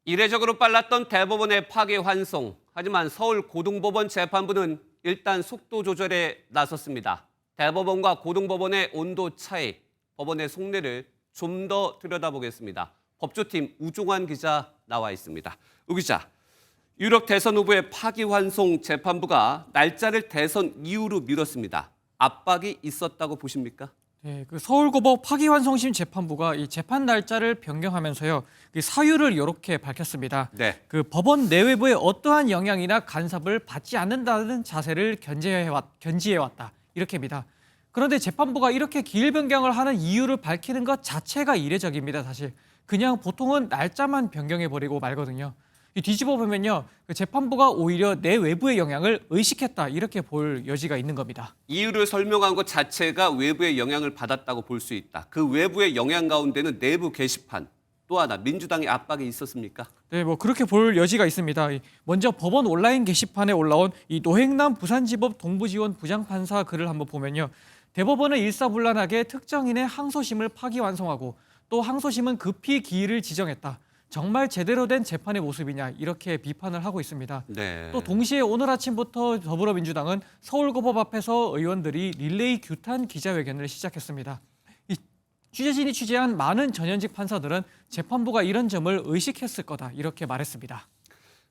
이례적으로 빨랐던 대법원의 파기환송. 하지만 서울고등법원 재판부는 일단 속도 조절에 나섰습니다. 대법원과 고등법원의 온도 차이, 법원의 속내를 좀 더 들여다보겠습니다. 법조팀 우종환 기자 나와 있습니다. 우 기자, 유력 대선 후보의 파기환송 재판부가 날짜를 대선 이후로 미뤘습니다. 압박이 있었다고 보십니까? 네, 그 서울고법 파기환송심 재판부가 이 재판 날짜를 변경하면서요, 그 사유를 이렇게 밝혔습니다. 네. 그 법원 내외부의 어떠한 영향이나 간섭을 받지 않는다는 자세를 견지해왔다 이렇게입니다. 그런데 재판부가 이렇게 기일 변경을 하는 이유를 밝히는 것 자체가 이례적입니다. 사실 그냥 보통은 날짜만 변경해버리고 말거든요. 뒤집어 보면요, 그 재판부가 오히려 내외부의 영향을 의식했다 이렇게 볼 여지가 있는 겁니다. 이유를 설명한 것 자체가 외부의 영향을 받았다고 볼 수 있다. 그 외부의 영향 가운데는 내부 게시판, 또 하나 민주당의 압박이 있었습니까? 네, 뭐 그렇게 볼 여지가 있습니다. 먼저 법원 온라인 게시판에 올라온 이 노행남 부산지법 동부지원 부장판사 글을 한번 보면요, 대법원은 일사불란하게 특정인의 항소심을 파기환송하고 또 항소심은 급히 기일을 지정했다. 정말 제대로 된 재판의 모습이냐 이렇게 비판을 하고 있습니다. 네. 또 동시에 오늘 아침부터 더불어민주당은 서울고법 앞에서 의원들이 릴레이 규탄 기자회견을 시작했습니다. 이 취재진이 취재한 많은 전현직 판사들은 재판부가 이런 점을 의식했을 거다 이렇게 말했습니다.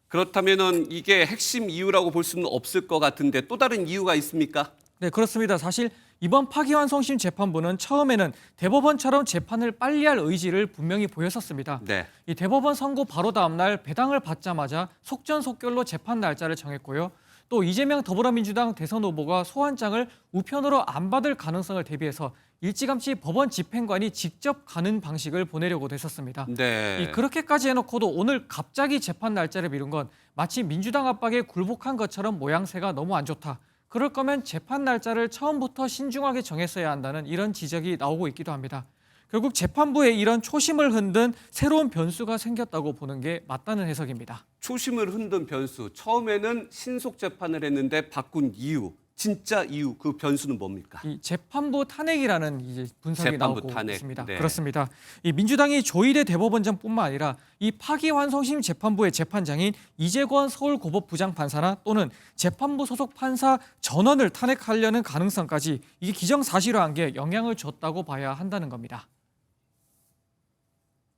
그렇다면은 이게 핵심 이유라고 볼 수는 없을 것 같은데 또 다른 이유가 있습니까? 네, 그렇습니다. 사실 이번 파기환송심 재판부는 처음에는 대법원처럼 재판을 빨리할 의지를 분명히 보였었습니다. 네. 이 대법원 선고 바로 다음 날 배당을 받자마자 속전속결로 재판 날짜를 정했고요. 또 이재명 더불어민주당 대선 후보가 소환장을 우편으로 안 받을 가능성을 대비해서 일찌감치 법원 집행관이 직접 가는 방식을 보내려고 했었습니다. 네. 그렇게까지 해놓고도 오늘 갑자기 재판 날짜를 미룬 건 마치 민주당 압박에 굴복한 것처럼 모양새가 너무 안 좋다. 그럴 거면 재판 날짜를 처음부터 신중하게 정했어야 한다는 이런 지적이 나오고 있기도 합니다. 결국 재판부의 이런 초심을 흔든 새로운 변수가 생겼다고 보는 게 맞다는 해석입니다. 초심을 흔든 변수. 처음에는 신속 재판을 했는데 바꾼 이유. 진짜 이유, 그 변수는 뭡니까? 이 재판부 탄핵이라는 이제 분석이 재판부 나오고 탄핵. 있습니다. 네. 그렇습니다. 이 민주당이 조희대 대법원장뿐만 아니라 이 파기환송심 재판부의 재판장인 이재권 서울고법 부장판사나 또는 재판부 소속 판사 전원을 탄핵하려는 가능성까지 이게 기정사실화한 게 영향을 줬다고 봐야 한다는 겁니다.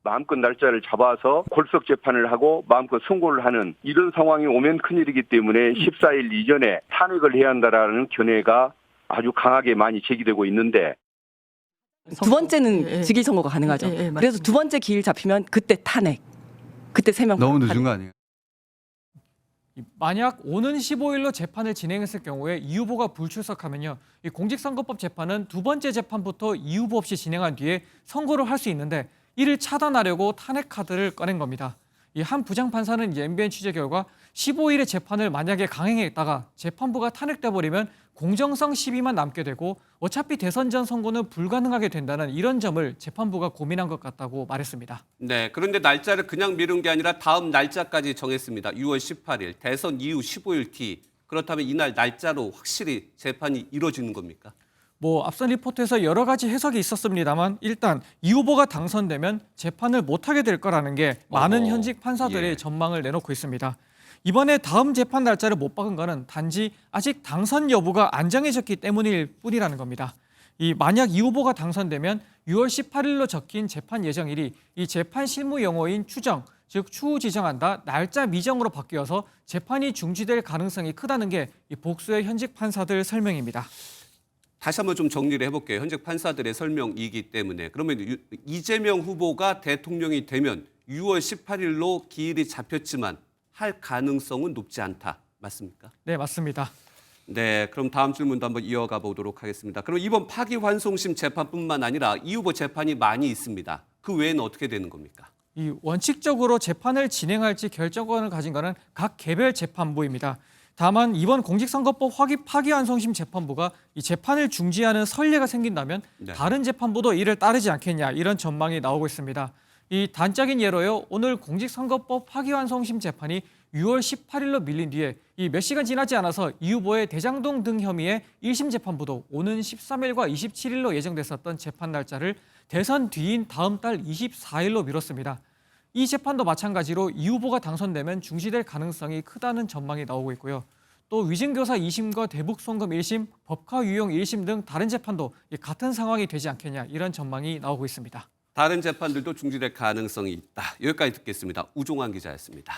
마음껏 날짜를 잡아서 골석 재판을 하고 마음껏 선고를 하는 이런 상황이 오면 큰일이기 때문에 14일 이전에 탄핵을 해야 한다라는 견해가 아주 강하게 많이 제기되고 있는데 두 번째는 직위 선고가 가능하죠. 그래서 두 번째 기일 잡히면 그때 탄핵. 그때 3명 너무 늦은 거 아니에요? 만약 오는 15일로 재판을 진행했을 경우에 이 후보가 불출석하면요, 이 공직선거법 재판은 두 번째 재판부터 이 후보 없이 진행한 뒤에 선고를 할 수 있는데 이를 차단하려고 탄핵 카드를 꺼낸 겁니다. 이 한 부장판사는 MBN 취재 결과 15일의 재판을 만약에 강행했다가 재판부가 탄핵돼 버리면 공정성 시비만 남게 되고 어차피 대선 전 선고는 불가능하게 된다는 이런 점을 재판부가 고민한 것 같다고 말했습니다. 네. 그런데 날짜를 그냥 미룬 게 아니라 다음 날짜까지 정했습니다. 6월 18일, 대선 이후 15일 뒤. 그렇다면 이날 날짜로 확실히 재판이 이루어지는 겁니까? 앞선 리포트에서 여러 가지 해석이 있었습니다만 일단 이 후보가 당선되면 재판을 못하게 될 거라는 게 많은 현직 판사들의 예. 전망을 내놓고 있습니다. 이번에 다음 재판 날짜를 못 박은 거는 단지 아직 당선 여부가 안 정해졌기 때문일 뿐이라는 겁니다. 만약 이 후보가 당선되면 6월 18일로 적힌 재판 예정일이 이 재판 실무 용어인 추정, 즉 추후 지정한다, 날짜 미정으로 바뀌어서 재판이 중지될 가능성이 크다는 게 이 복수의 현직 판사들 설명입니다. 다시 한번 좀 정리를 해볼게요. 현직 판사들의 설명이기 때문에. 그러면 이재명 후보가 대통령이 되면 6월 18일로 기일이 잡혔지만 할 가능성은 높지 않다. 맞습니까? 네, 맞습니다. 네, 그럼 다음 질문도 한번 이어가 보도록 하겠습니다. 그럼 이번 파기환송심 재판뿐만 아니라 이 후보 재판이 많이 있습니다. 그 외에는 어떻게 되는 겁니까? 원칙적으로 재판을 진행할지 결정권을 가진 것은 각 개별 재판부입니다. 다만 이번 공직선거법 파기환송심 재판부가 이 재판을 중지하는 선례가 생긴다면 네. 다른 재판부도 이를 따르지 않겠냐 이런 전망이 나오고 있습니다. 단적인 예로요, 오늘 공직선거법 파기환송심 재판이 6월 18일로 밀린 뒤에 몇 시간 지나지 않아서 이 후보의 대장동 등 혐의의 1심 재판부도 오는 13일과 27일로 예정됐었던 재판 날짜를 대선 뒤인 다음 달 24일로 미뤘습니다. 이 재판도 마찬가지로 이 후보가 당선되면 중지될 가능성이 크다는 전망이 나오고 있고요. 또 위증교사 2심과 대북송금 1심, 법카 유용 1심 등 다른 재판도 같은 상황이 되지 않겠냐 이런 전망이 나오고 있습니다. 다른 재판들도 중지될 가능성이 있다. 여기까지 듣겠습니다. 우종환 기자였습니다.